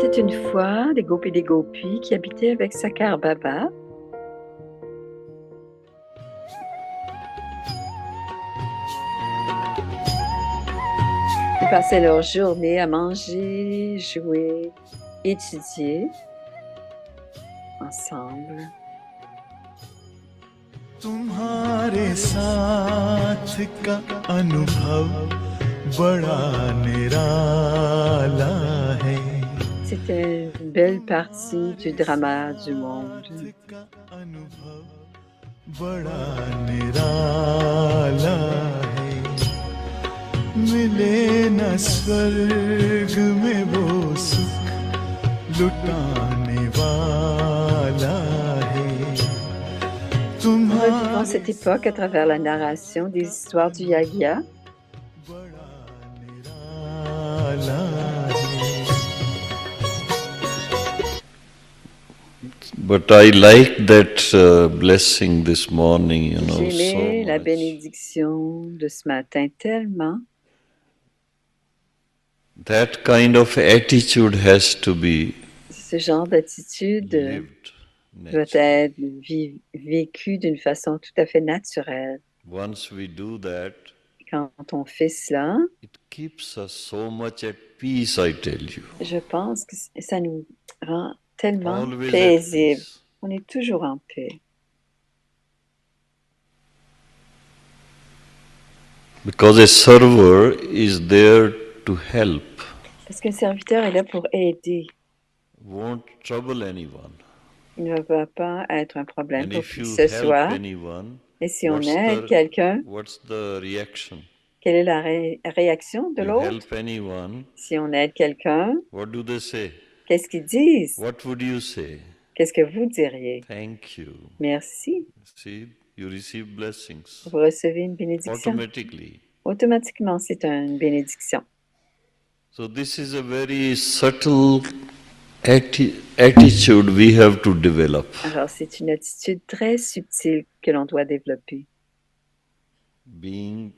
était une fois des gopis et des gopis qui habitaient avec Sakar Baba. Ils passaient leur journée à manger, jouer, étudier ensemble. तुम्हारे साथ का अनुभव बड़ा निराला है. C'était une belle partie du drama du monde. बड़ा निराला है. मिले न स्वर्ग में वो सुख लुटाने वाला है. Revivons cette époque à travers la narration des histoires du Yagya. But I like that blessing this morning, J'ai aimé so la much. bénédiction de ce matin tellement. That kind of attitude has to be Ce genre d'attitude lived doit naturally. être vécu d'une façon tout à fait naturelle. Once we do that, Quand on fait cela, it keeps us so much at peace, I tell you. je pense que ça nous rend tellement Always at paisible. peace. On est toujours en paix. Because a server is there to help, Parce qu'un serviteur est là pour aider. won't trouble anyone. Il ne va pas être un problème And pour if qui que you ce help soit. anyone, Et si on what's aide the- quelqu'un, what's the reaction? quelle est la réaction de You l'autre? help anyone, Si on aide quelqu'un, what do they say? qu'est-ce qu'ils disent? What would you say? Qu'est-ce que vous diriez? Thank you. Merci. See, you receive blessings Vous recevez une bénédiction. automatically. Automatiquement, c'est une bénédiction. So this is a very subtle attitude we have to develop. Alors, c'est une attitude très subtile que l'on doit développer. Being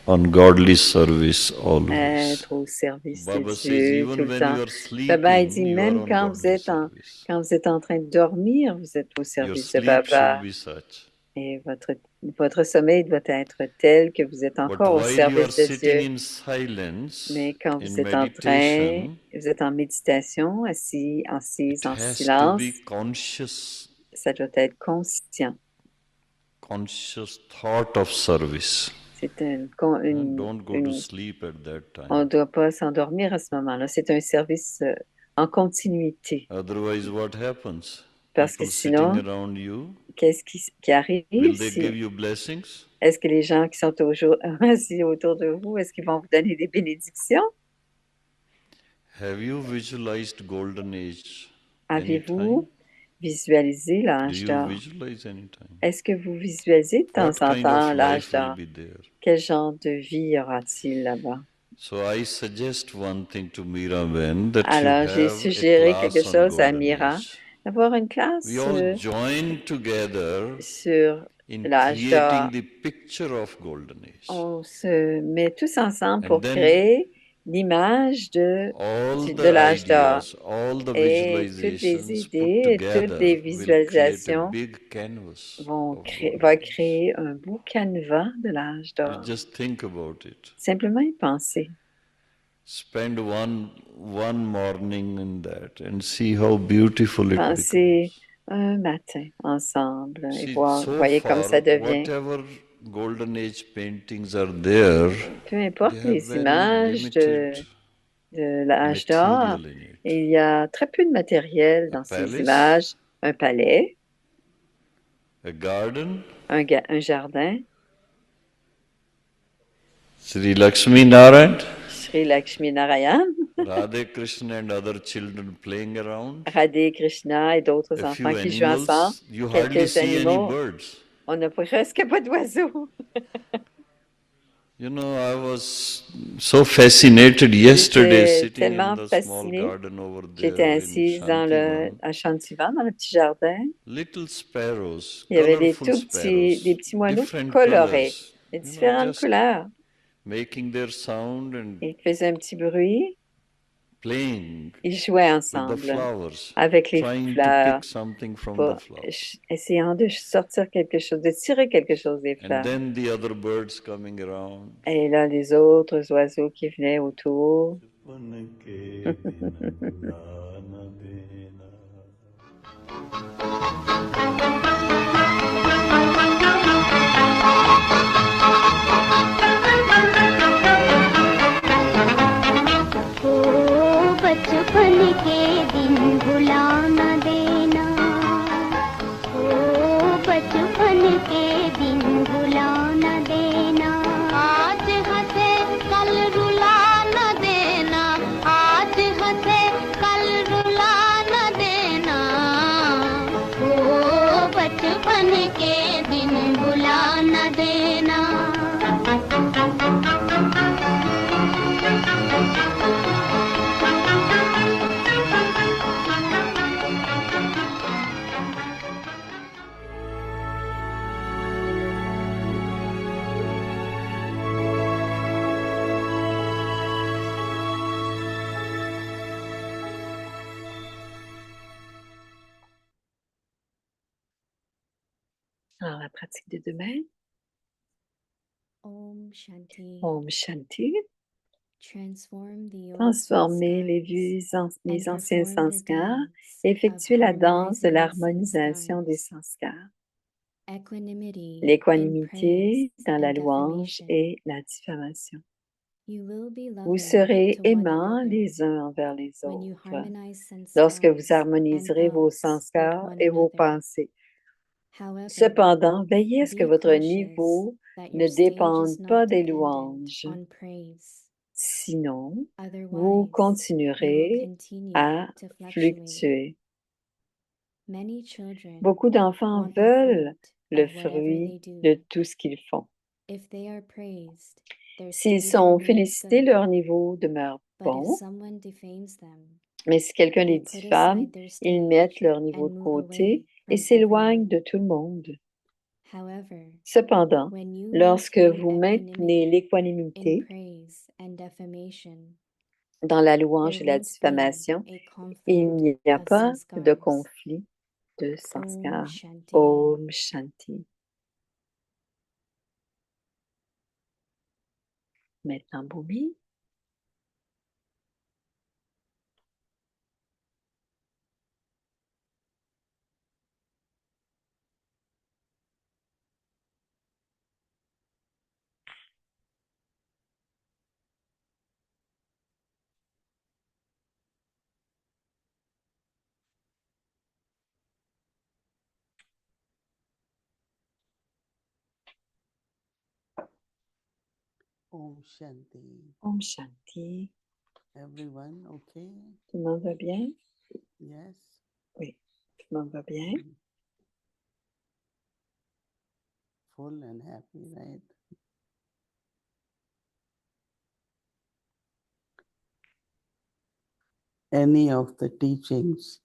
on godly service always. Être au service Baba de says Dieu even tout le when temps. you are sleeping, Baba il dit, you are même on quand godly service. quand vous êtes en train de dormir, vous êtes au Your service de sleep Baba. should be such. Et votre sommeil doit être tel que vous êtes But encore au while you are service de sitting Dieu. in silence, Mais quand in vous êtes en train, meditation, vous êtes en méditation, assise it en has to silence, be conscious ça doit être conscient. thought of service. C'est Don't go to sleep at that on ne time. doit pas s'endormir à ce moment-là. C'est un service en continuité. Otherwise, what happens? Parce que People sinon, sitting around you, qu'est-ce qui arrive? will they give you blessings? Est-ce que les gens qui sont assis autour de vous, est-ce qu'ils vont vous donner des bénédictions? Have you visualized golden age? Avez-vous visualisé Do l'âge you d'or? visualize anytime? Est-ce que vous visualisez de temps What en kind temps of l'âge life will d'or? be there? Quel genre de vie y aura-t-il là-bas? So I suggest one thing to Miraben, that Alors, you j'ai have suggéré a quelque class on chose à golden Mira, age. d'avoir une classe We all join together sur in l'âge d'or. creating the picture of golden age. On se met tous ensemble And pour then créer l'image de All de the l'âge d'or. ideas, all the Et toutes les visualizations put idées et toutes together les will create a visualisations big canvas va of golden age. créer un beau canevas de l'âge You d'or. just think about it. Simplement y penser. Spend one morning in that and see how beautiful it Pensez becomes. un matin ensemble et See, voyez comme ça devient. whatever golden age paintings are there, Peu importe they have les very images limited de l'âge d'or, material in it. il y a très peu de matériel dans ces palace, images. Un palais, a garden, un jardin, Sri Lakshmi Narayan, Sri Lakshmi Narayan, Radhe Krishna and other children playing around, Radhe Krishna et d'autres a few enfants qui jouent animals, ensemble. you hardly Quelques see any animaux. birds. On n'a presque pas d'oiseaux. You know, I was so fascinated yesterday J'étais sitting in tellement the small fascinée. garden over J'étais there in assise Shantivan. à Shantivan, dans le petit jardin. Little sparrows, Il y avait des colorful des petits sparrows, moineaux different colorés, colors, de you know, différentes just couleurs. making their sound and Ils faisaient un petit bruit, playing Ils jouaient with the ensemble flowers, avec les trying to fleurs, pick something from pour, the flowers. essayant de sortir quelque chose, de tirer quelque chose des And fleurs. then the other birds coming around. Et là, les autres oiseaux qui venaient autour. बचपन के दिन भुला न देना ओ बचपन के दिन भुला न देना ओ बचपन के दिन भुला न देना आज हंसे कल रुला न देना आज हंसे कल रुला न देना ओ बचपन के दिन भुला न देना Alors, la pratique de demain. Om Shanti. Om Shanti. Transformer Transformer les les anciens sanskars, effectuer la danse de l'harmonisation des sanskars. L'équanimité dans la louange et la diffamation. Vous serez aimants les uns envers les autres lorsque vous harmoniserez vos sanskars et vos pensées. Cependant, veillez à ce que votre niveau ne dépende pas des louanges. Sinon, vous continuerez à fluctuer. Beaucoup d'enfants veulent le fruit de tout ce qu'ils font. S'ils sont félicités, leur niveau demeure bon, mais si quelqu'un les diffame, ils mettent leur niveau de côté et s'éloignent de tout le monde. Cependant, lorsque vous maintenez l'équanimité dans la louange et la diffamation, il n'y a pas de conflit de sanskar. Om Shanti. Maintenant, Bhumi. Om Shanti. Om Shanti. Everyone okay? Tout le monde va bien? Yes. Oui, tout le monde va bien. Full and happy, right? Any of the teachings,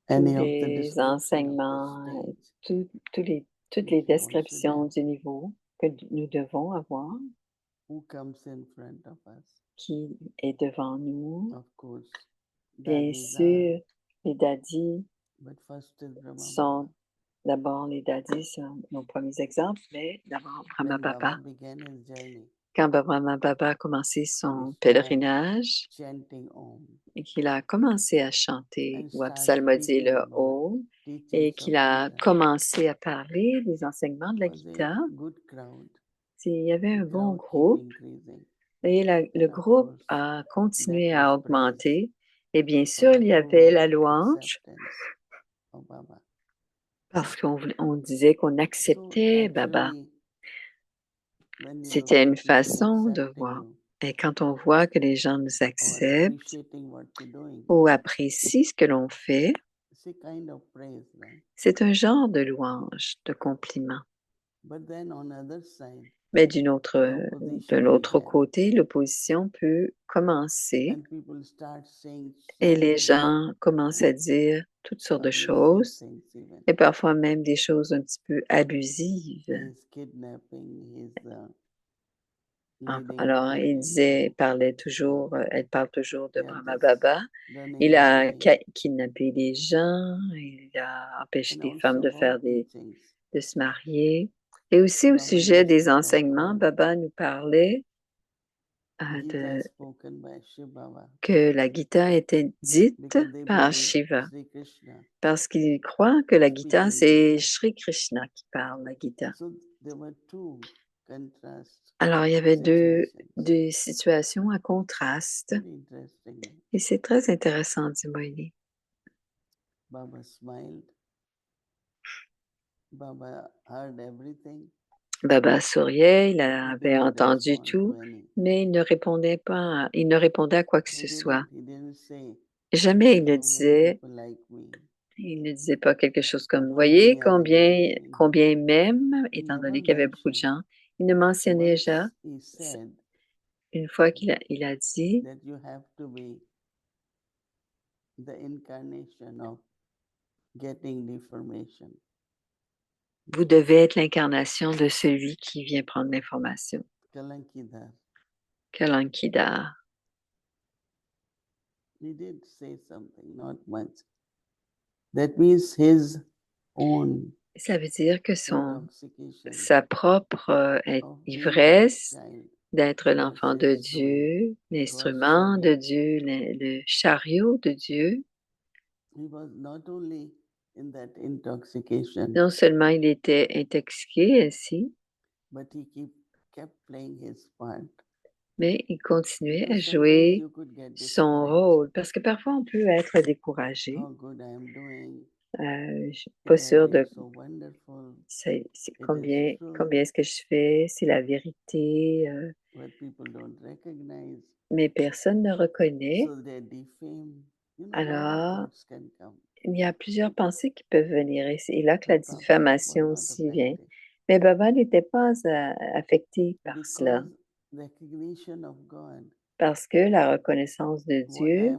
any of the Les description of enseignements, the stage, toutes les descriptions du niveau que nous devons avoir, who comes in front of us? qui est devant nous. Of course, Bien daddies sûr, are, les daddies but first is Brahma sont Baba. d'abord les daddies, sont nos premiers exemples, mais d'abord Brahma When Baba Baba. began his journey, Quand Brahma Baba a commencé son he pèlerinage chanting Om et qu'il a commencé à chanter and ou à start psalmodier speaking le about Om teachings et of qu'il a Gita. commencé à parler des enseignements de la Was Gita, a good crowd. il y avait The un bon crowd keep groupe increasing. et le And of groupe course, a continué that à was augmenter. Et bien for sûr, il y avait la approval, louange acceptance of Baba. parce on disait qu'on So acceptait Baba. actually, when you look C'était at une people façon de accepting voir. you Et quand on voit que les gens nous or acceptent appreciating what you're doing, ou apprécient ce que l'on fait, it's a kind of praise, right? c'est un genre de louange, de compliment. But then on other side, Mais the de opposition l'autre begins, côté, l'opposition peut commencer and people start saying et so les many gens commencent à dire toutes sortes de abusive choses things even. et parfois même des choses un petit peu abusives. He's kidnapping, he's Alors, elle parle toujours de Brahma Baba. Il a kidnappé des gens, il a empêché des femmes de se marier. Et aussi au sujet des enseignements, Baba nous parlait que la Gita était dite par Shiva, parce qu'il croit que la Gita, c'est Shri Krishna qui parle, la Gita. Alors, il y avait deux situations à contraste, et c'est très intéressant, dit Moïni. Baba souriait, il avait entendu tout, mais il ne répondait à quoi que ce soit. Jamais il ne disait pas quelque chose comme, vous voyez combien même, étant donné qu'il y avait beaucoup de gens, il ne mentionnait jamais. Une fois qu'il a dit vous devez être l'incarnation de celui qui vient prendre l'information. Kalankidar. Ça veut dire que sa propre ivresse d'être l'enfant de Dieu, l'instrument de Dieu, le chariot de Dieu. Non seulement il était intoxiqué ainsi, mais il continuait à jouer son rôle. Parce que parfois, on peut être découragé. Je ne suis pas sûre de combien est-ce que je fais, c'est la vérité. Mais personne ne reconnaît. Alors, il y a plusieurs pensées qui peuvent venir. Et c'est là que la diffamation aussi vient. Mais Baba n'était pas affecté par cela. Parce que la reconnaissance de Dieu,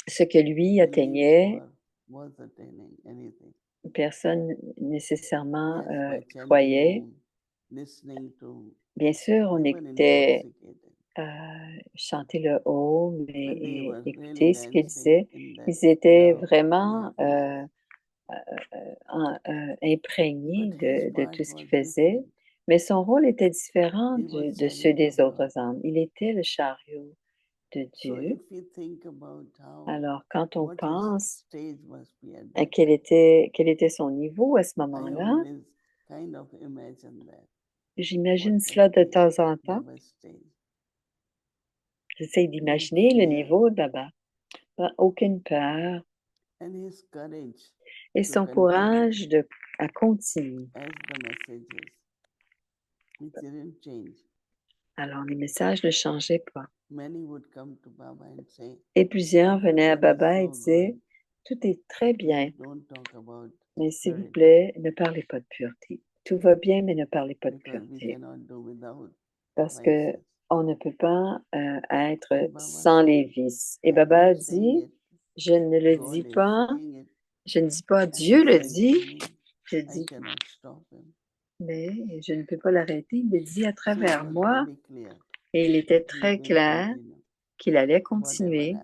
ce que lui atteignait, personne nécessairement croyait. Bien sûr, on écoutait chanter le home et écouter ce qu'il disait. Ils étaient vraiment imprégnés de tout ce qu'il faisait, mais son rôle était différent de ceux des autres âmes. Il était le chariot de Dieu. Alors, quand on pense à quel était son niveau à ce moment-là, j'imagine cela de temps en temps. J'essaie d'imaginer le niveau de Baba. Aucune peur. Et son courage à continuer. Alors, les messages ne changeaient pas. Et plusieurs venaient à Baba et disaient, tout est très bien, mais s'il vous plaît, ne parlez pas de pureté. Tout va bien, mais ne parlez pas de pureté. Parce que on ne peut pas être sans les vices. Et Baba dit, je ne le dis pas, je ne dis pas Dieu le dit, je dis, mais je ne peux pas l'arrêter. Il le dit à travers moi. Et il était très clair qu'il allait continuer,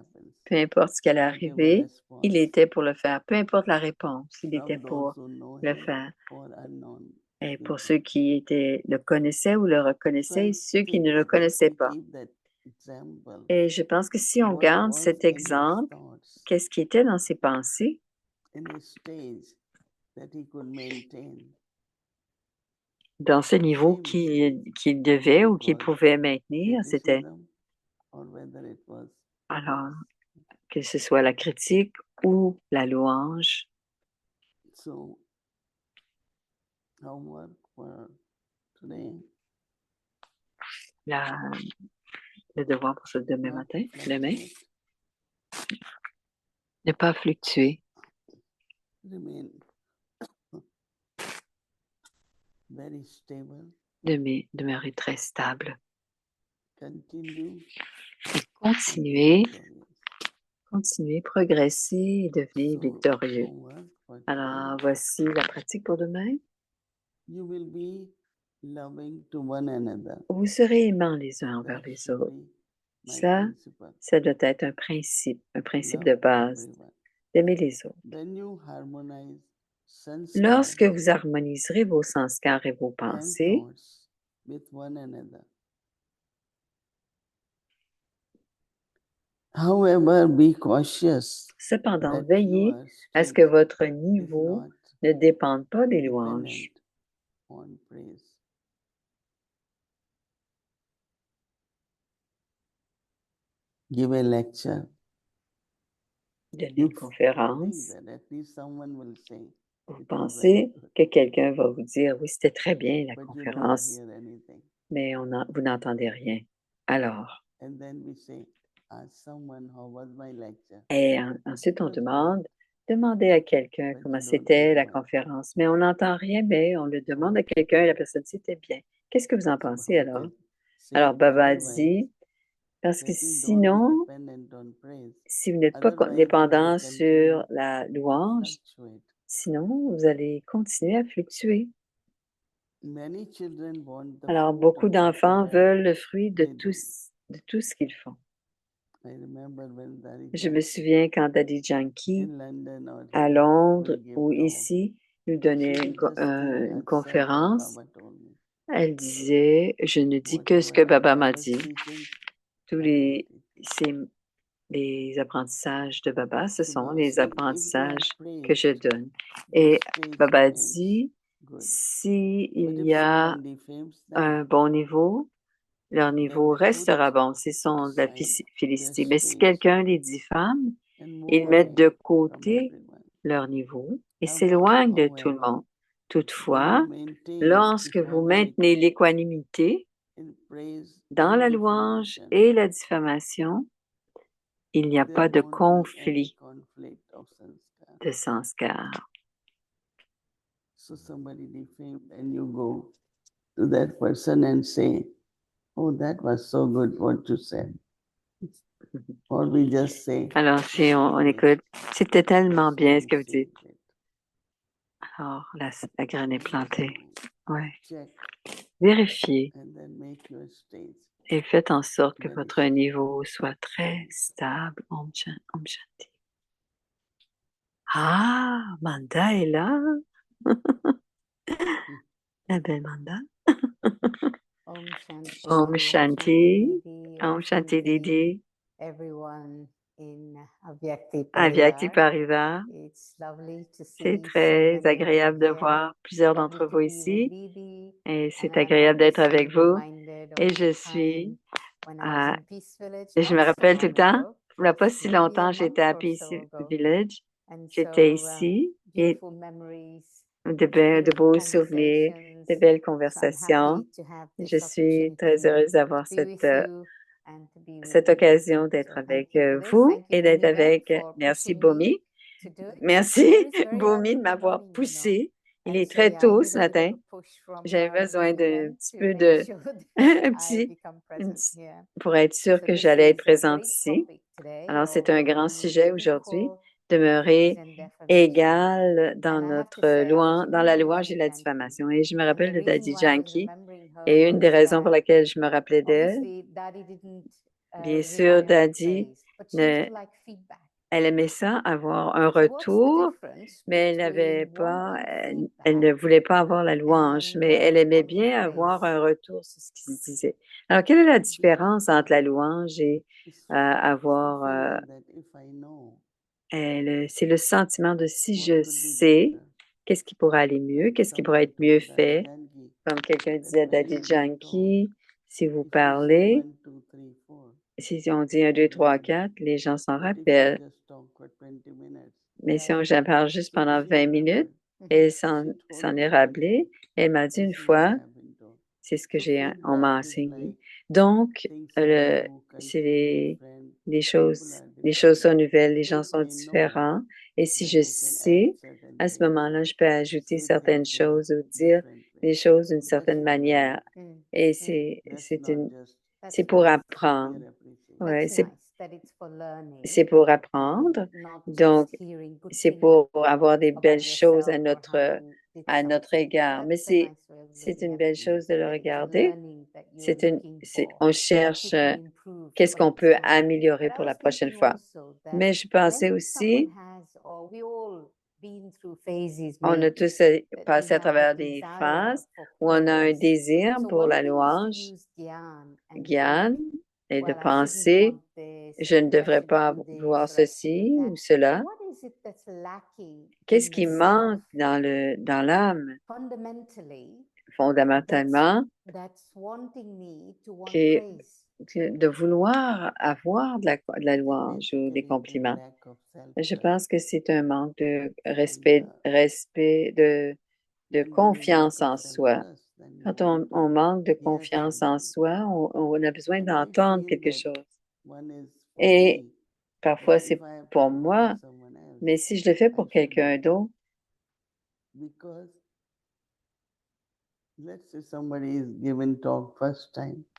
peu importe ce qui allait arriver, il était pour le faire, peu importe la réponse, il était pour le faire. Et pour ceux qui le connaissaient ou le reconnaissaient, et ceux qui ne le connaissaient pas. Et je pense que si on garde cet exemple, qu'est-ce qui était dans ses pensées? Dans ce niveau qu'il devait ou qu'il pouvait maintenir, c'était alors que ce soit la critique ou la louange. Le devoir pour ce demain matin, demain. Ne pas fluctuer. Demeurer très stable. Et continuer Continuez, progressez et devenez victorieux. Alors, voici la pratique pour demain. Vous serez aimants les uns envers les autres. Ça doit être un principe de base, d'aimer les autres. Lorsque vous harmoniserez vos sanskars et vos pensées, cependant, veillez à ce que votre niveau ne dépende pas des louanges. Donnez une conférence. Vous pensez que quelqu'un va vous dire, oui, c'était très bien la conférence, mais vous n'entendez rien. Alors, et ensuite on demandez à quelqu'un comment c'était la conférence, mais on n'entend rien, mais on le demande à quelqu'un et la personne dit, c'était bien. Qu'est-ce que vous en pensez alors? Alors, Baba dit, parce que sinon, si vous n'êtes pas dépendant sur la louange, sinon, vous allez continuer à fluctuer. Alors, beaucoup d'enfants veulent le fruit de tout ce qu'ils font. Je me souviens quand Daddy Yankee, à Londres ou ici, nous donnait une conférence. Elle disait, je ne dis que ce que Baba m'a dit. Tous les apprentissages de Baba, ce sont les apprentissages que je donne. Et Baba dit, s'il y a un bon niveau, leur niveau restera bon. Ce sont de la félicité. Mais si quelqu'un les diffame, ils mettent de côté leur niveau et s'éloignent de tout le monde. Toutefois, lorsque vous maintenez l'équanimité dans la louange et la diffamation, il n'y a pas de conflit de sanskar. Alors, si on écoute, c'était tellement bien ce que vous dites. Alors, la graine est plantée. Oui. Vérifiez et faites en sorte que votre niveau soit très stable. Om Shanti. Ah, Manda est là. La belle Manda. Om Shanti. Om Shanti Didi. Avyakti Parivar. C'est très agréable de voir plusieurs d'entre vous ici et c'est agréable d'être avec vous. Et je me rappelle tout le temps, il n'y a pas si longtemps, j'étais à Peace Village. J'étais ici et de beaux souvenirs, de belles conversations. Je suis très heureuse d'avoir cette occasion d'être avec vous et d'être avec, merci Bomi. Merci Bomi de m'avoir poussé. Il est très tôt ce matin. J'avais besoin d'un petit peu pour être sûre que j'allais être présente ici. Alors, c'est un grand sujet aujourd'hui, demeurer égal dans dans la louange et la diffamation. Et je me rappelle de Daddy Yankee et une des raisons pour laquelle je me rappelais d'elle, bien sûr, Daddy, elle aimait ça, avoir un retour, mais elle ne voulait pas avoir la louange, mais elle aimait bien avoir un retour sur ce qu'il disait. Alors, quelle est la différence entre la louange et avoir... c'est le sentiment de si je sais, qu'est-ce qui pourrait aller mieux, qu'est-ce qui pourrait être mieux fait. Comme quelqu'un disait à Daddy Yankee, si vous parlez, si on dit 1, 2, 3, 4, les gens s'en rappellent. Mais si j'en parle juste pendant 20 minutes, et s'en est rappelé, elle m'a dit une fois, c'est ce que on m'a enseigné. Donc, c'est les choses sont nouvelles, les gens sont différents. Et si je sais, à ce moment-là, je peux ajouter certaines choses ou dire les choses d'une certaine manière. Et c'est pour apprendre. Ouais, c'est pour apprendre. Donc, c'est pour avoir des belles choses à notre égard. Mais c'est une belle chose de le regarder. On cherche qu'est-ce qu'on peut améliorer pour la prochaine fois. Mais je pensais aussi, on a tous passé à travers des phases où on a un désir pour la louange, Gyan, et de penser, je ne devrais pas voir ceci ou cela. Qu'est-ce qui manque dans l'âme, fondamentalement, de vouloir avoir de la louange ou des compliments? Je pense que c'est un manque de respect, de confiance en soi. Quand on manque de confiance en soi, on a besoin d'entendre quelque chose. Et parfois, c'est pour moi, mais si je le fais pour quelqu'un d'autre,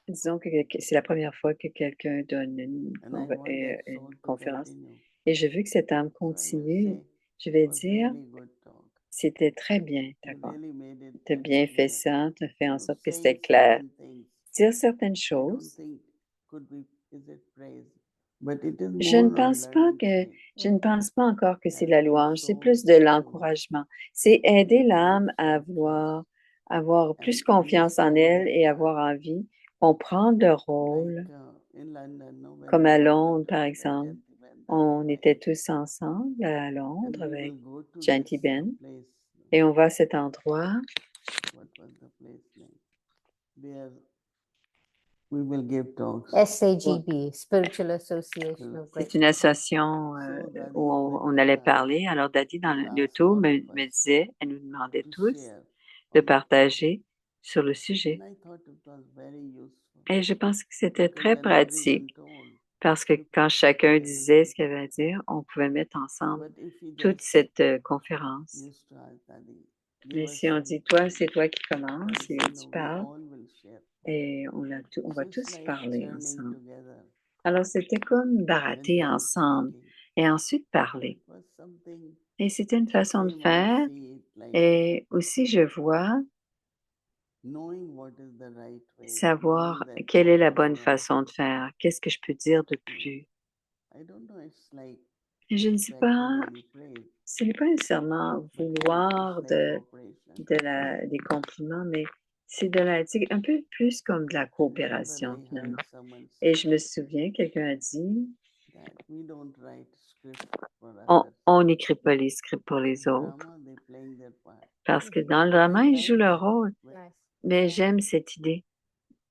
disons que c'est la première fois que quelqu'un donne une conférence et je veux que cette âme continue, je vais dire, c'était très bien, d'accord. Tu as bien fait ça, tu as fait en sorte que c'était clair. Dire certaines choses, je ne pense pas encore que c'est la louange, c'est plus de l'encouragement. C'est aider l'âme à vouloir avoir plus confiance en elle et avoir envie, comprendre le rôle. Comme à Londres, par exemple, on était tous ensemble à Londres avec Janty Ben et on va à cet endroit. SAGB, Spiritual Association of C'est une association où on allait parler. Alors, Daddy, dans l'auto, me disait, elle nous demandait tous de partager sur le sujet. Et je pense que c'était très pratique parce que quand chacun disait ce qu'il avait à dire, on pouvait mettre ensemble toute cette conférence. Mais si on dit, toi, c'est toi qui commences et tu parles, et on va tous parler ensemble. Alors, c'était comme barater ensemble et ensuite parler. Et c'était une façon de faire. Et aussi, je vois savoir quelle est la bonne façon de faire. Qu'est-ce que je peux dire de plus? Et je ne sais pas, ce n'est pas nécessairement vouloir des compliments, mais c'est un peu plus comme de la coopération, finalement. Et je me souviens, quelqu'un a dit, on n'écrit pas les scripts pour les autres. Parce que dans le drama, ils jouent leur rôle. Mais j'aime cette idée.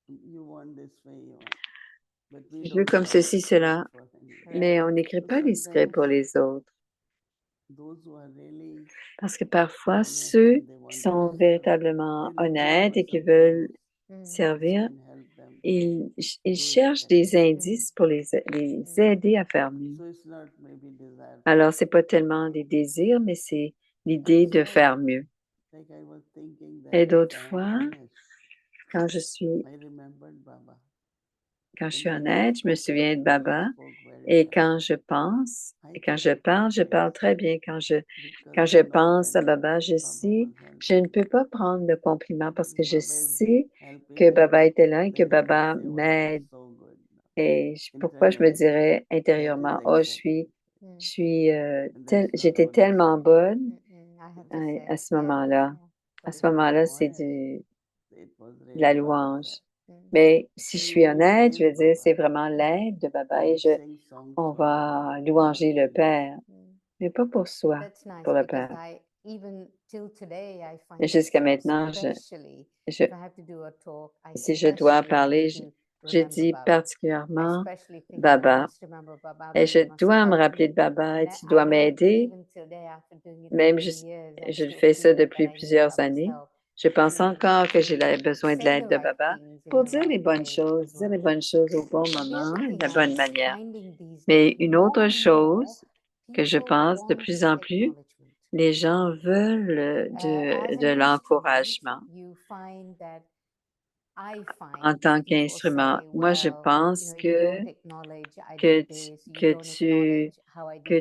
Je veux comme ceci, cela. Mais on n'écrit pas les scripts pour les autres. Parce que parfois, ceux qui sont véritablement honnêtes et qui veulent servir, ils cherchent des indices pour les aider à faire mieux. Alors, c'est pas tellement des désirs, mais c'est l'idée de faire mieux. Et d'autres fois, quand je suis honnête, je me souviens de Baba. Et quand je pense, et quand je parle très bien. Quand je pense à Baba, je ne peux pas prendre de compliments parce que je sais que Baba était là et que Baba m'aide. Et pourquoi je me dirais intérieurement, oh, j'étais tellement bonne à ce moment-là. À ce moment-là, c'est de la louange. Mais si je suis honnête, je veux dire, c'est vraiment l'aide de Baba et on va louanger le Père, mais pas pour soi, pour le Père. Et jusqu'à maintenant, si je dois parler, je dis particulièrement Baba. Et je dois me rappeler de Baba et tu dois m'aider. Même je le fais ça depuis plusieurs années. Je pense encore que j'ai besoin de l'aide de Baba pour dire les bonnes choses au bon moment, de la bonne manière. Mais une autre chose que je pense de plus en plus, les gens veulent de l'encouragement. en tant qu'instrument. Moi, je pense que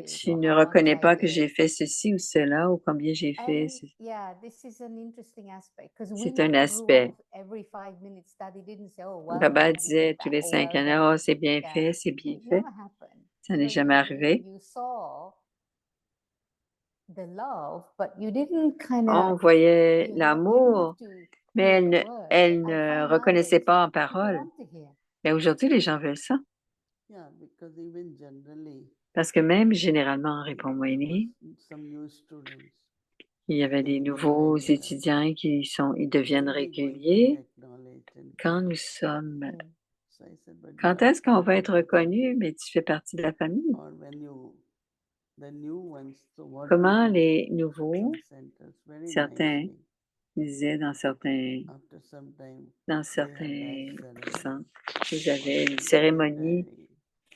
tu ne reconnais pas que j'ai fait ceci ou cela ou combien j'ai fait. C'est un aspect. Baba disait tous les 5 ans, oh, c'est bien fait, c'est bien fait. Ça n'est jamais arrivé. On voyait l'amour, mais elle ne reconnaissait pas en parole. Mais aujourd'hui, les gens veulent ça. Yeah, because even generally, Parce que même généralement, répond there Moini, was some new students. il y avait des nouveaux étudiants ils deviennent réguliers quand nous sommes. Quand est-ce qu'on va être reconnu? Mais tu fais partie de la famille. Comment les nouveaux, certains disaient dans certains centres, ils avaient une cérémonie,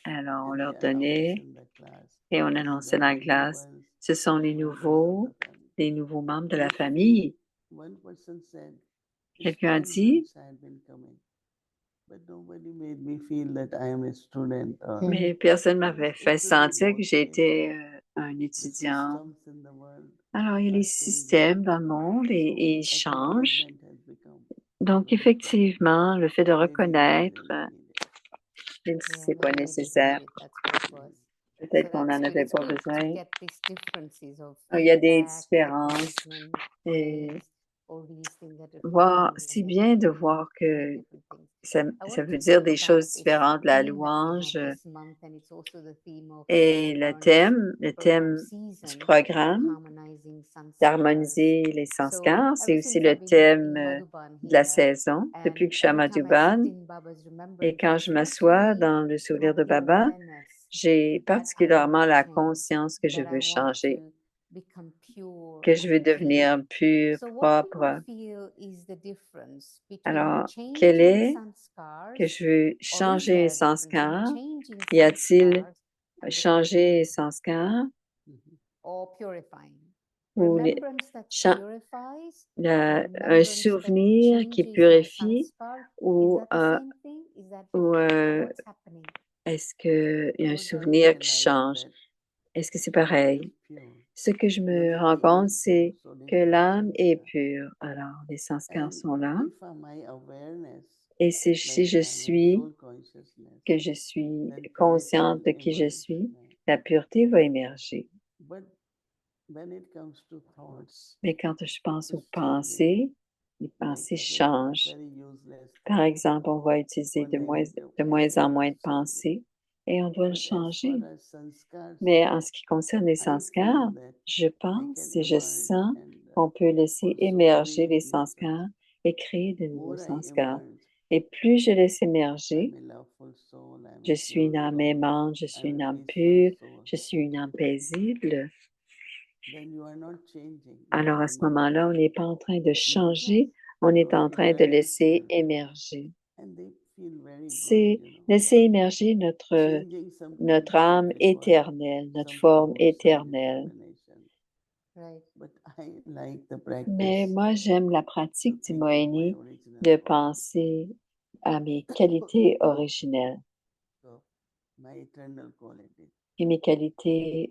alors on leur donnait et on annonçait dans la classe, ce sont les nouveaux membres de la famille. Quelqu'un a dit, mais personne ne m'avait fait sentir que j'étais un étudiant. Alors, il y a les systèmes dans le monde et ils changent. Donc, effectivement, le fait de reconnaître, même si ce n'est pas nécessaire, peut-être qu'on n'en avait pas besoin. Il y a des différences. Et c'est bien de voir que ça veut dire des choses différentes, la louange et le thème du programme d'harmoniser les sanskars, c'est aussi le thème de la saison, depuis que je suis à Madhuban. Et quand je m'assois dans le souvenir de Baba, j'ai particulièrement la conscience que je veux changer, que je veux devenir pur, propre. Alors, quel est que je veux changer les sanskars? Y a-t-il changer les sanskars? Ou un souvenir qui purifie ou est-ce qu'il y a un souvenir qui change? Est-ce que c'est pareil? Ce que je me rends compte, c'est que l'âme est pure. Alors, les sanskars sont là. Et si je suis consciente de qui je suis, la pureté va émerger. Mais quand je pense aux pensées, les pensées changent. Par exemple, on va utiliser de moins en moins de pensées et on doit le changer. Mais en ce qui concerne les sanskars, je pense et je sens qu'on peut laisser émerger les sanskars et créer de nouveaux sanskars. Et plus je laisse émerger, je suis une âme aimante, je suis une âme pure, je suis une âme paisible. Alors à ce moment-là, on n'est pas en train de changer, on est en train de laisser émerger. C'est laisser émerger notre âme éternelle, notre forme éternelle. Mais moi, j'aime la pratique du Moini de penser à mes qualités originelles et mes qualités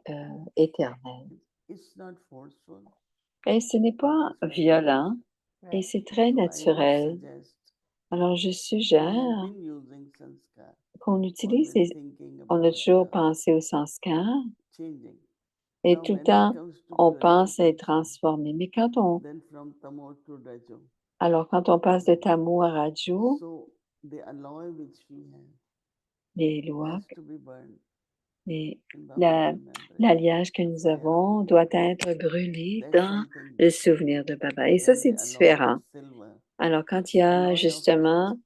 éternelles. Et ce n'est pas violent et c'est très naturel. Alors, je suggère qu'on utilise on a toujours pensé au sanskar et tout le temps, on pense à être transformé. Mais quand on passe de Tamo à Rajo, les lois, l'alliage que nous avons doit être brûlé dans le souvenir de Baba. Et ça, c'est différent. Alors, quand il y a justement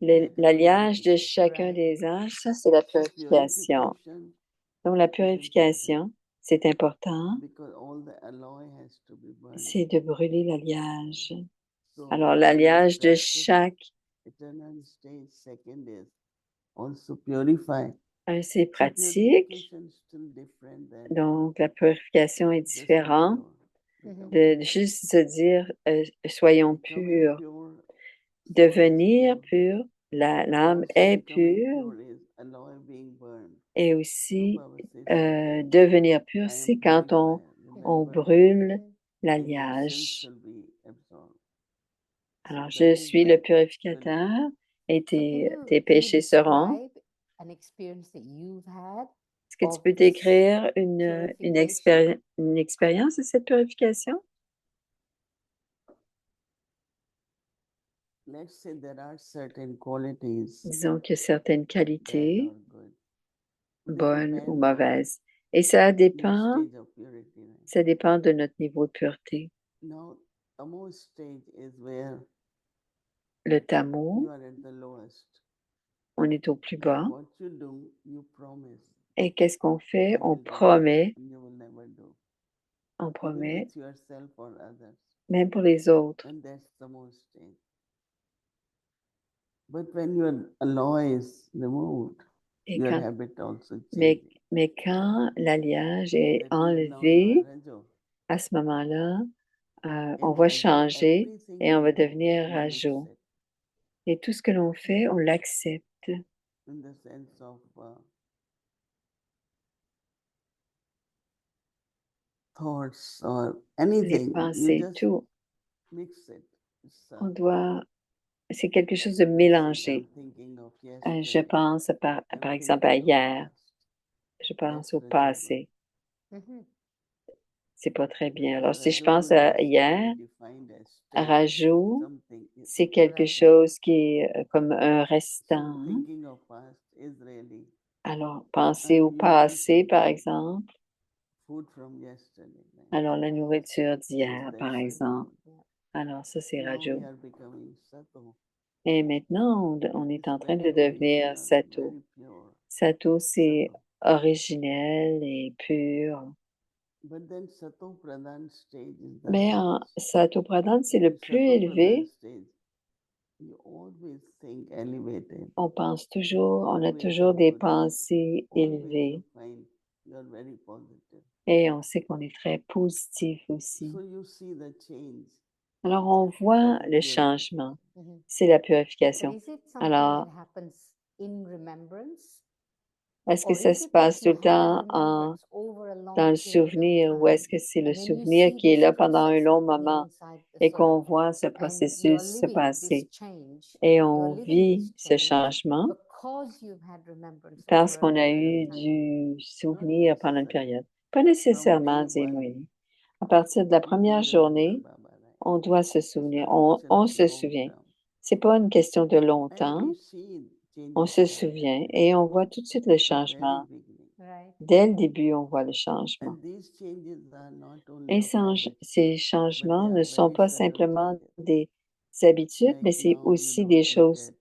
l'alliage de chacun des âges, ça, c'est la purification. Donc, la purification, c'est important, c'est de brûler l'alliage. Alors, l'alliage de chaque c'est pratique. Donc, la purification est différente de juste se dire soyons purs. devenir pur, l'âme est pure, et aussi devenir pur, c'est quand on brûle l'alliage. Alors, je suis le purificateur et tes péchés seront. Est-ce que tu peux décrire une expérience de cette purification? Disons qu'il y a certaines qualités, bonnes ou mauvaises, et ça dépend de notre niveau de pureté. Le tamo, on est au plus bas. Et qu'est-ce qu'on fait? On promet, même pour les autres. Et mais quand l'alliage est enlevé, à ce moment-là, on va changer et on va devenir rajo. Et tout ce que l'on fait, on l'accepte. Les pensées, tout. C'est quelque chose de mélangé. Je pense par exemple à hier. Je pense au passé. C'est pas très bien. Alors, si je pense à hier, rajo, c'est quelque chose qui est comme un restant. Alors, penser au passé, par exemple. Alors, la nourriture d'hier, par exemple. Alors, ça, c'est rajo. Et maintenant, on est en train de devenir sato. Sato, c'est originel et pur. Mais en sato pradhan, c'est le plus élevé. On pense toujours, on a toujours des pensées élevées. Et on sait qu'on est très positif aussi. Alors, on voit le changement. C'est la purification. Alors, est-ce que ça se passe tout le temps dans le souvenir ou est-ce que c'est le souvenir qui est là pendant un long moment et qu'on voit ce processus se passer et on vit ce changement parce qu'on a eu du souvenir pendant une période? Pas nécessairement, Zénoui. À partir de la première journée, on doit se souvenir, on se souvient. C'est pas une question de longtemps. On se souvient et on voit tout de suite le changement. Dès le début, on voit le changement. Et ces changements ne sont pas simplement des habitudes, mais c'est aussi des choses.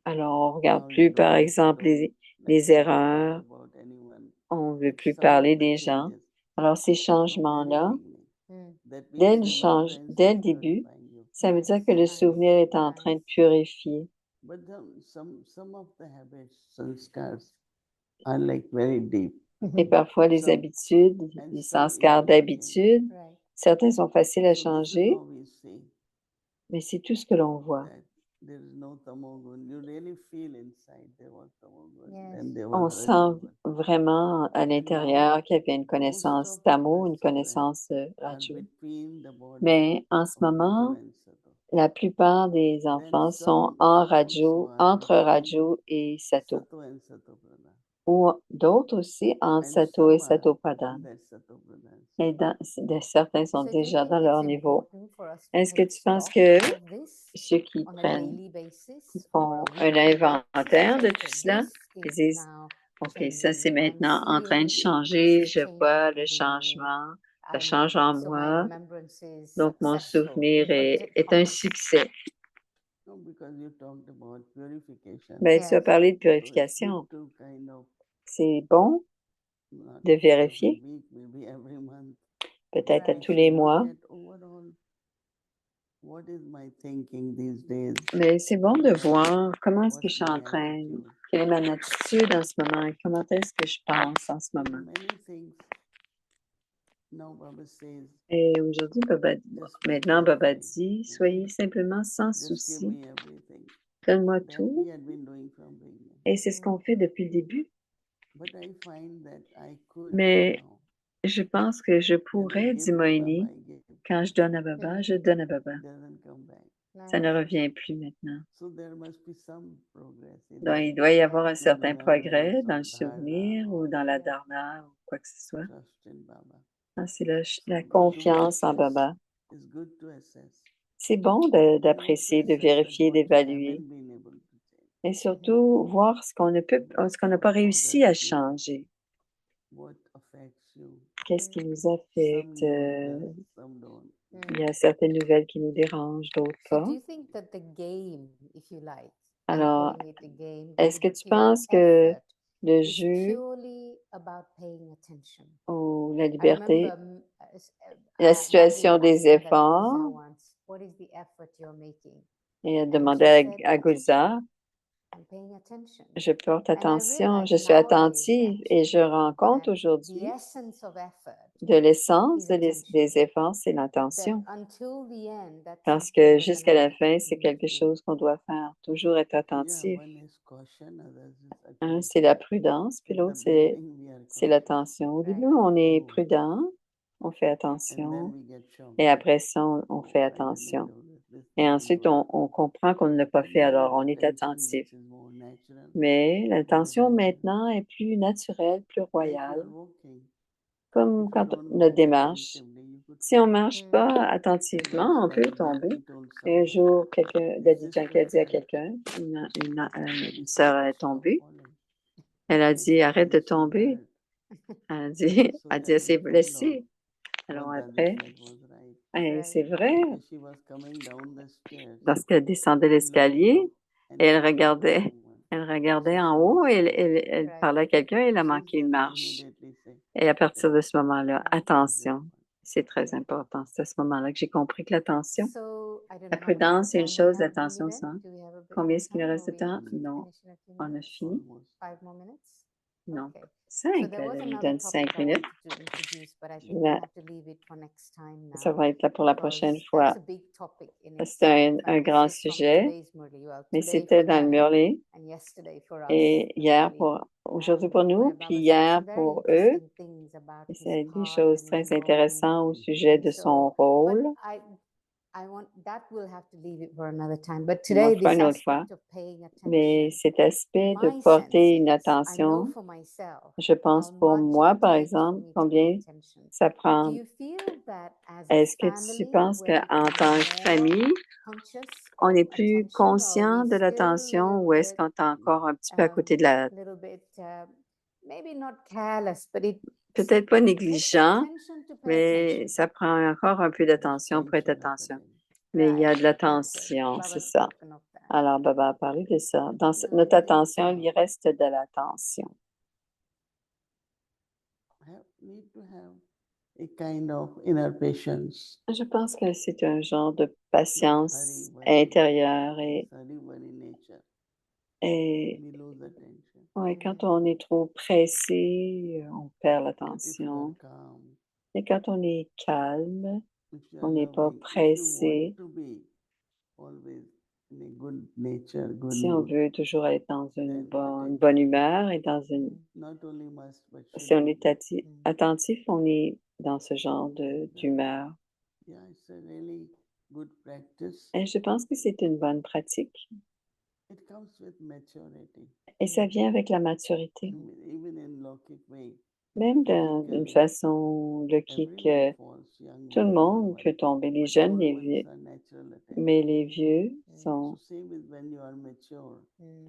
Alors, on ne regarde plus, par exemple, les erreurs. On ne veut plus parler des gens. Alors, ces changements-là, dès le début, ça veut dire que le souvenir est en train de purifier. Et parfois, les habitudes, les sanskars d'habitude, certains sont faciles à changer, mais c'est tout ce que l'on voit. On sent vraiment à l'intérieur qu'il y avait une connaissance tamo, une connaissance rajo. Mais en ce moment, la plupart des enfants sont en rajo, entre rajo et sato. Ou d'autres aussi entre sato et sato pradhan. Et certains sont déjà dans leur niveau. Est-ce que tu penses que ceux qui font un inventaire de tout cela, ils disent, OK, ça c'est maintenant en train de changer, je vois le changement, ça change en moi, donc mon souvenir est un succès. Ben, tu as parlé de purification. C'est bon de vérifier, peut-être à tous les mois. Mais c'est bon de voir comment est-ce que je suis en train, quelle est mon attitude en ce moment, comment est-ce que je pense en ce moment. Now Baba says, Et aujourd'hui, maintenant, Baba dit, soyez simplement sans just give souci, me everything. donne-moi That tout. we had been doing from beginning. Et c'est ce qu'on fait depuis le début. But I find that I could Mais now. je pense que je When I pourrais, give dit to Baba, Moïni, I give. quand je donne à Baba, je donne à Baba. It doesn't come back. Ça ne revient plus maintenant. So there must be some progress in Donc, that il doit y avoir un to certain progrès remembrance dans le of dharana souvenir ou or dans la dharna ou quoi que ce soit. trust in Baba. Ah, c'est la So to confiance en assess Baba. is good to assess. C'est bon And also d'apprécier, de assess that vérifier, what you d'évaluer. haven't been able to change, Et surtout, voir ce qu'on ne peut, ce qu'on n'a pas réussi à changer. what affects you. Qu'est-ce qui nous Some affecte? you does, some don't. Il y a certaines nouvelles qui nous dérangent, d'autres So pas. do you think that the game, if you like, I'm Alors, calling it a game, est-ce que the tu period penses que effort le is jeu purely about paying attention? ou la I liberté, remember la Bhagwan situation des asking that Gulzar efforts, once, what is the effort you're making? et And demander she said, à Gulzar, I'm paying attention. je porte And I attention, je realized suis nowadays, attentive et je actually, rends compte that the aujourd'hui essence of effort de l'essence is des attention. efforts, c'est That l'attention. until the end, that's Parce something que we're jusqu'à gonna la have fin, to c'est commit quelque to. chose qu'on doit faire, toujours être Yeah, attentif. one is caution, others is Un, c'est la attention. prudence, puis In l'autre, the beginning, we are c'est cautious, l'attention. Au Right. début, on est Oh. prudent, on fait and attention, then we get shocked. et après ça, on Oh, fait I didn't attention. do this Et didn't ensuite, go. on comprend qu'on ne l'a pas But fait, now alors on the est attention attentif. which is more natural, Mais l'attention more maintenant est plus naturelle, plus like royale, you're walking. comme If you quand don't notre walk démarche. attentively, you could Si on fall. marche pas attentivement, on peut tomber. Told Et un someone, jour, Daddy "This Yankee a dit à footpath quelqu'un, that une is sœur est stop tombée, falling." elle a He dit, said, arrête de "I'm so tomber. hurt." Elle a dit, So elle dit, then elle he s'est fell down. blessée. Alors But après, Daddy was right. Right. c'est vrai, Because she was coming down the stairs, lorsqu'elle descendait looking l'escalier, up, and et she forgot someone. elle regardait So en she haut, et missed it. elle Right. parlait à quelqu'un, et elle a Since manqué une then, I marche. immediately say, Et à partir de ce moment-là, Right. attention, c'est très Right. important. C'est à ce moment-là que j'ai compris que l'attention, So I don't la know how much more prudence, c'est une time we chose, have, l'attention, Miliben. ça. Do we have a bit Combien more est-ce qu'il nous time reste or de we temps? should Non, finish in a few on a minutes? fini. almost. 5 more minutes? Non, Okay. So 5. there was Elle nous another donne topic 5 I minutes. wanted to introduce, but I think La- we'll have to leave it for next time Ça now va être là pour la prochaine because fois. that's a big topic in C'est itself. un And grand this is from sujet, today's Murli. Well, mais today c'était for dans le them Murli. and yesterday for us, Et the hier Murli. aujourd'hui pour nous, Where puis Baba said hier some very pour eux. interesting things about Et his ça a dit des path choses and très his role. intéressantes au sujet de son So, but rôle. I want that we'll have to leave it for another time. But On today, le fera this une autre fois. aspect of paying Mais attention, cet aspect de my porter sense une is, I know attention, for myself je pense how pour much moi, it par takes for exemple, me to pay combien attention. ça Do prend. you feel that as a Est-ce que tu family, penses we're qu'en becoming tant que more famille, conscious on of est plus attention, or are conscient we de still a l'attention little ou est-ce bit, qu'on est encore un petit peu à côté de la. little bit, maybe not careless, but Peut-être pas it takes négligent, attention to pay mais attention. ça prend encore un peu d'attention pour être attention. Mais il y a Right, de that's it. l'attention, c'est Baba's ça. spoken of that. Alors, Baba a parlé de ça. Dans notre Right. attention, il reste de l'attention. Need to have a kind of inner patience. Je pense que c'est un genre de Not patience hurry, intérieure worry, hurry nature. et We lose attention. ouais, quand on est trop pressé, on perd But if you are l'attention. calm, Et quand on est calme, if you are on n'est pas loving, if you pressé, want to be always in a good nature, good si on mood, veut toujours être dans une then bonne humeur et dans une, not only must but should si on be est good. attentif, on est dans ce genre d'humeur. Yeah, it's a really good practice. Et je pense que c'est une bonne pratique. It comes with maturity. Et ça vient avec la maturité. Even in Lokik way, Même d'une façon logique, everyone falls, young, tout le old, monde everyone. peut tomber, les But jeunes, les old vieux. ones are natural attention. Mais les vieux So sont, same with when you are mature.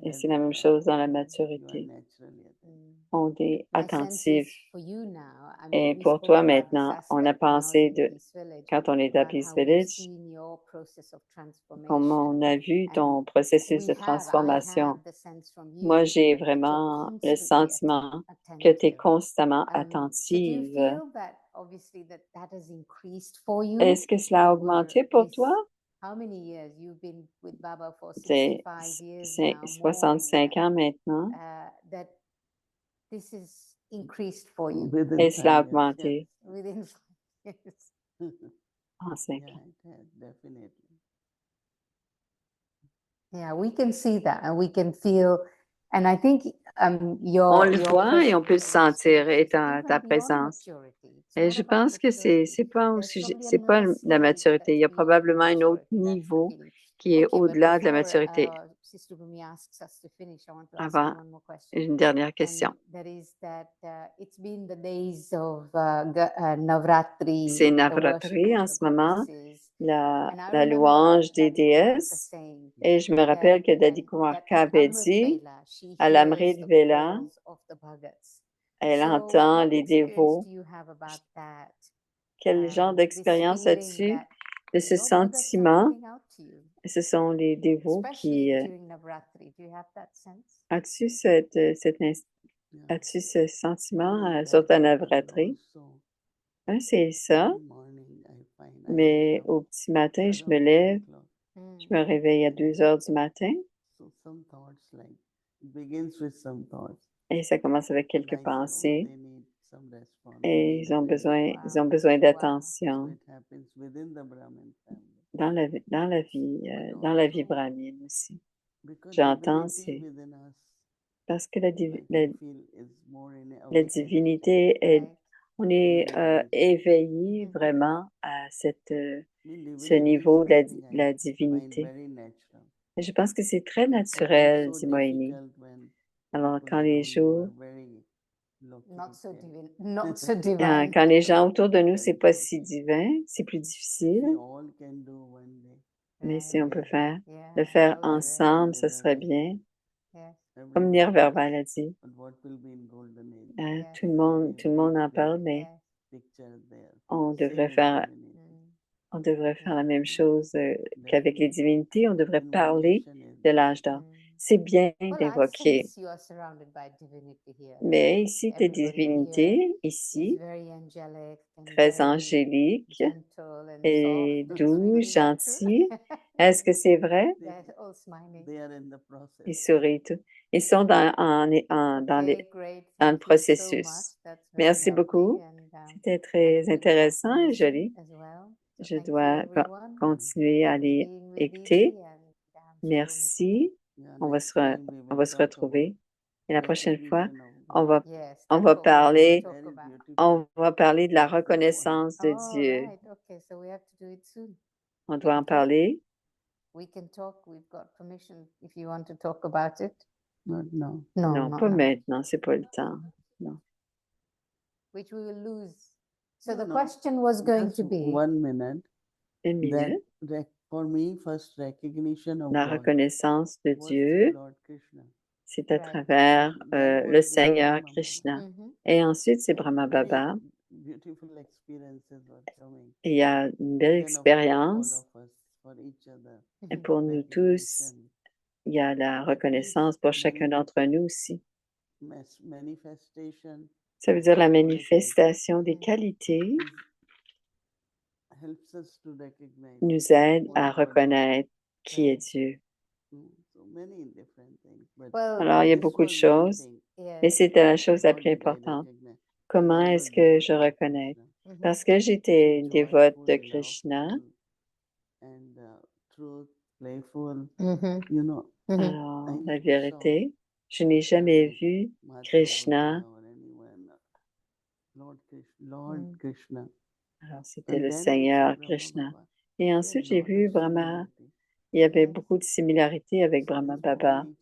et as c'est la you même are, chose dans la you are maturité, naturally attentive. on est My sense is attentif. for you now. I Et mean, we pour spoke toi about this maintenant, on a aspect when I was pensé in de, Peace Village, quand on est à about Peace how we've Village, seen your process of comme transformation. on a vu And ton processus de I transformation. have the sense from Moi, you j'ai that you're vraiment le constantly sentiment que tu es attentive. constamment So do you attentive. feel that obviously that has increased for you Est-ce que cela a over augmenté pour this? toi? How many years you've been with Baba for C'est 65 years now, more than 65 that, ans maintenant. that this is increased for you Within Et cela a 5 years, augmenté. within en 5 Yeah, ans. it has, definitely. Yeah, we can see that and we can feel, and I think On your le voit et on peut le sentir et ta ta présence. Et je pense que c'est pas c'est pas la maturité. Il y a probablement un autre niveau qui est au-delà de la maturité. Sister Bhumi asks us to finish, I want to ask Avant, you one more question. une dernière And question. that is that it's been the days of Navratri, C'est the Navratri worship en of ce the moment, goddesses. la And I la remember louange des Daddy Kumarka déesses. saying Et je me rappelle que Dadi that Kumarka at avait Amrit dit, Vela, she à hears l'Amrit the Vela, calls of the bhagats. elle So entend what les experience dévots. do you have about that? Quel genre This d'expérience feeling as-tu that de ce your bhagats are sentiment? reaching out to you, Ce sont les dévots especially qui... during Navratri. Do you have that sense? as-tu Yeah. as-tu ce sentiment Even sur ta that Navratri? also, Hein, c'est ça, every morning I find I mais wake au up petit matin, je me around 2 lève, o'clock. je me réveille à 2 heures du matin So some thoughts like, it begins with some thoughts. et ça commence avec And quelques I say, oh, pensées they need some response. et They need attention. ils ont besoin So d'attention it happens within the Brahmin family. dans la vie, dans la vie brahmine aussi. Because J'entends, divinity c'est within us, parce que la, I feel, is more in la awakening. divinité est, Right. on est éveillé Mhm. vraiment à ce Divinity niveau is de something la I find divinité. very natural. Et je pense que c'est très But naturel, also dit Moïni. difficult when Alors, people quand les around you are jours, very low-key, Not so okay. divine. Not so divine. quand les gens autour de nous, Very c'est pas difficult. si divin, c'est plus If difficile, we all can do one day, mais si on peut together, le Yeah, faire that would be ensemble, in ça serait Nirvana, bien. yes. Comme everyone Nirverbal talks a dit, on what will be in golden age. Yes. tout le We monde en need parle, to mais Yes. picture there. on devrait Same faire, divinity. on devrait faire la Yeah. même chose qu'avec les divinités. On devrait parler Invocation is de l'âge d'or. Mm. C'est bien Well, I d'évoquer, sense you are surrounded by divinity here. mais ici, tes Everybody here divinités, is ici, very angelic and très very angéliques gentle and et soft and doux, sweet. Is that true? gentils. Est-ce que c'est vrai? They're all smiling. They are in the process. Ils sourient tout. Ils sont dans Okay, great. dans le Thank you so processus. much. That's very Merci lovely beaucoup. and C'était I très have to go intéressant et listen joli. as well. So Je thank you dois everyone continuer à for les being with écouter. Didi and Merci. Yeah, On va next se, time we on will va se talk about retrouver. Et la prochaine fois, recognition of on God. va, yes, on that's va what we're going to parler, talk Very about. beautiful on va parler de la beautiful point. reconnaissance de Oh, Dieu. right. Okay, so we have to do it soon. On doit en Thank you. parler. We can talk. We've got permission if you want to talk about it. Not now. No, Non, not pas now. maintenant, c'est pas le temps. Which we will lose. So No, the no. question was going Just to be 1 minute. Une minute. That for me, first recognition of La God reconnaissance de was Dieu, through Lord Krishna. c'est à Right. travers Then le was with Seigneur Brahma Krishna. Mhm. Et ensuite, c'est Brahma Baba. Baba. Very beautiful experiences were coming. Et il y a une belle Then of course, expérience. all of us for each other. Et pour nous tous, Recognition, il y a la reconnaissance pour chacun d'entre nous aussi. manifestation Ça veut dire la of qualities manifestation des Mhm. qualités is- helps us to recognize nous aide what à God is. reconnaître qui est Dieu. So many different things. But Well, Alors, il y a this beaucoup de was main choses, thing. mais yes. c'était la chose la How plus did I importante. recognize? Comment I est-ce was que je devotee of reconnais? Krishna. Mhm. Parce que j'étais une So dévote joyful, de Krishna. loveful, and truth, playful. Mhm. You know, Mhm. Alors, I la never vérité, je n'ai Krishna jamais like vu Mahatma Krishna. Buddha or anyone. Lord Mm. Krishna. Alors, c'était And le then I saw Seigneur Brahma Krishna. Baba. Et There ensuite, are j'ai lot vu of Brahma. similarities. Il y avait Yes. beaucoup de similarités avec So Brahma this Baba. morning,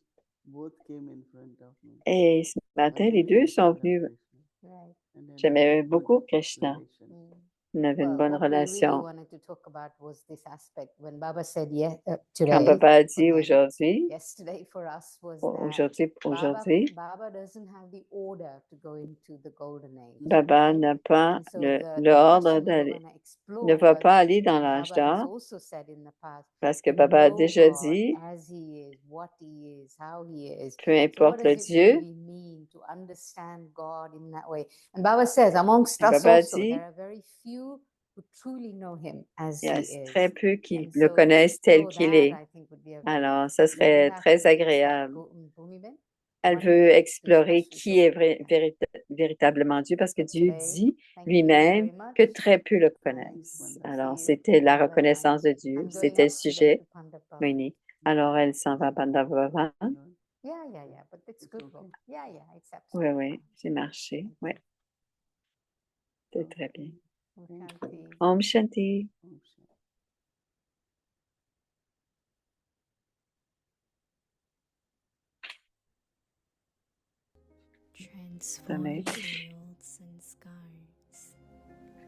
both came in front of me. Et ce matin, I les very deux much sont love venus. Krishna Right. and had a J'aimais good beaucoup Krishna. relation. Mm. On avait une Well, bonne what we really relation. wanted to talk about was this aspect when Baba said yes Quand today. Baba a dit Again, aujourd'hui, yesterday for us was that aujourd'hui, Baba doesn't have the order to go into the golden age. Baba right? n'a pas And so l'ordre question we were d'aller, going to explore ne va was, pas aller dans and l'âge Baba has d'or, also said in the past, parce que to Baba a know déjà God dit, as he is, what he is, how he is. peu So what importe le does it Dieu, really mean to understand God in that way? And Baba says, amongst et us Baba a also, dit, there are very few who truly know him as il y a he is. très peu qui And le so to connaissent tel explore qu'il that, est. I think would be a very Alors, ça we serait have très to start agréable. Bhumiben. Elle One veut day to explorer especially qui est talk about that. véritablement Dieu parce que Dieu today. dit Thank you very lui-même much. que très peu le connaissent. Alors, c'était la reconnaissance de Dieu, I'm going c'était le up to sujet. Dr. Pandapa. Moini. Alors, elle s'en va à Bandavavan. Yeah, but it's good. Yeah, it's Oui, absolutely oui, fine. j'ai marché. Oui, c'est très bien. Shanti. Om Shanti.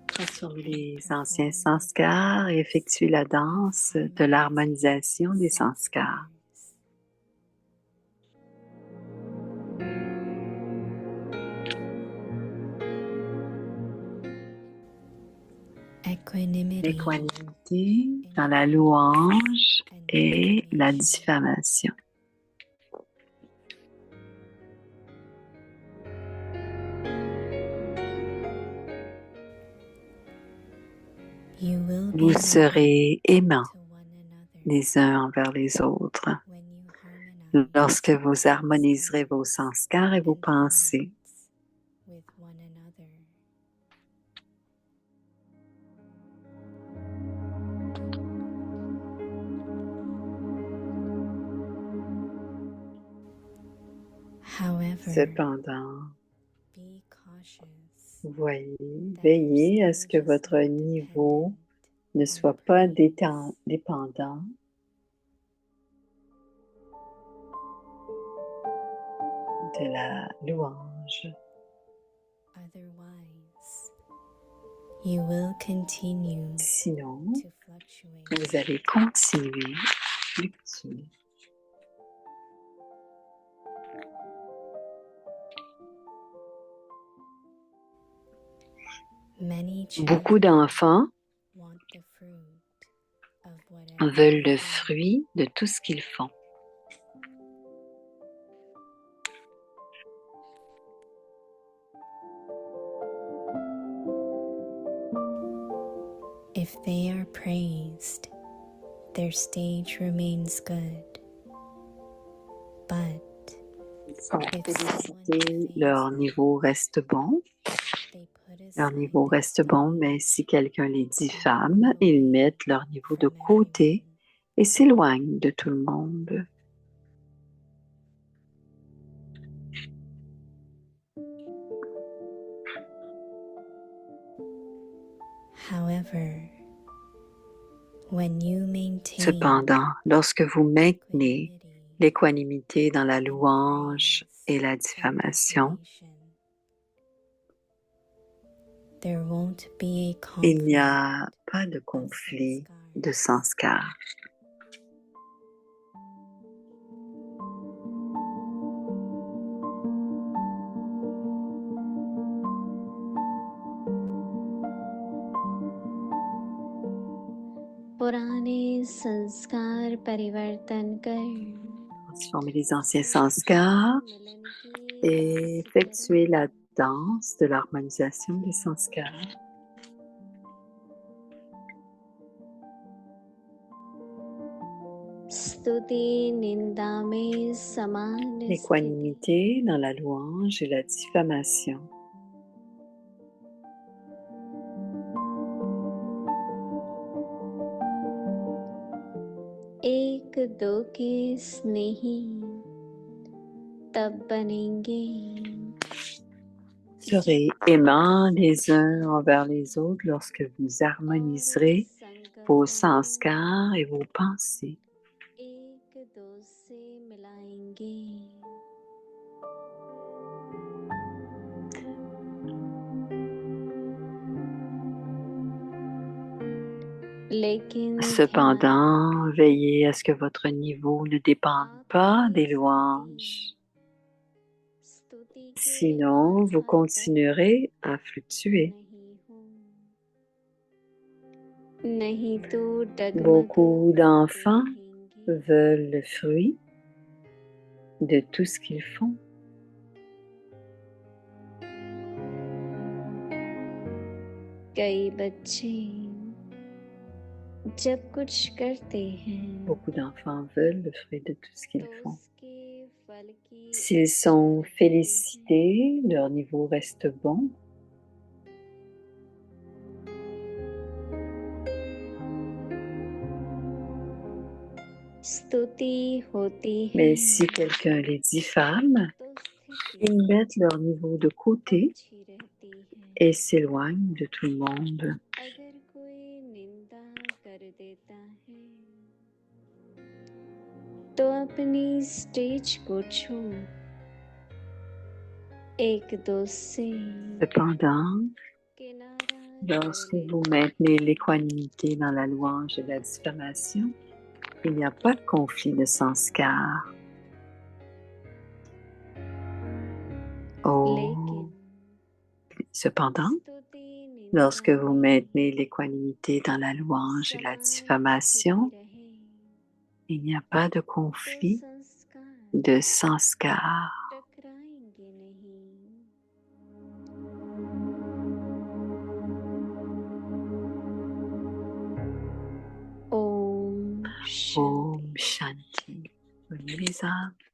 Transformer les anciens sanskars et effectuer la danse de l'harmonisation des sanskars. L'équanimité dans la louange et la diffamation. Vous serez aimants les uns envers les autres lorsque vous harmoniserez vos sanskars et vos pensées. Cependant, veillez à ce que votre niveau ne soit pas dépendant de la louange. Sinon, vous allez continuer à fluctuer. Beaucoup d'enfants veulent le fruit de tout ce qu'ils font. If they are praised, their stage remains good. But Leur niveau reste bon. Leur niveau reste bon, mais si quelqu'un les diffame, ils mettent leur niveau de côté et s'éloignent de tout le monde. Cependant, lorsque vous maintenez l'équanimité dans la louange et la diffamation, il n'y a pas de conflit de sanskar. Transformer les anciens sanskars et effectuer la danse de l'harmonisation des sanskars. L'équanimité dans la louange et la diffamation. Serez aimants les uns envers les autres lorsque vous harmoniserez vos sanskars et vos pensées. Cependant, veillez à ce que votre niveau ne dépende pas des louanges. Sinon, vous continuerez à fluctuer. Beaucoup d'enfants veulent le fruit de tout ce qu'ils font. Beaucoup d'enfants veulent le fruit de tout ce qu'ils font. S'ils sont félicités, leur niveau reste bon. Mais si quelqu'un les diffame, ils mettent leur niveau de côté et s'éloignent de tout le monde. तो अपनी स्टेज को छोड़ एक दोस्त से Cependant, lorsque vous maintenez l'équanimité dans la louange et la diffamation, il n'y a pas de conflit de sanskar. Oh. Cependant, lorsque vous maintenez l'équanimité dans la louange et la diffamation, il n'y a pas de conflit de sanskar. Om Shanti. Bonne nuit les âmes.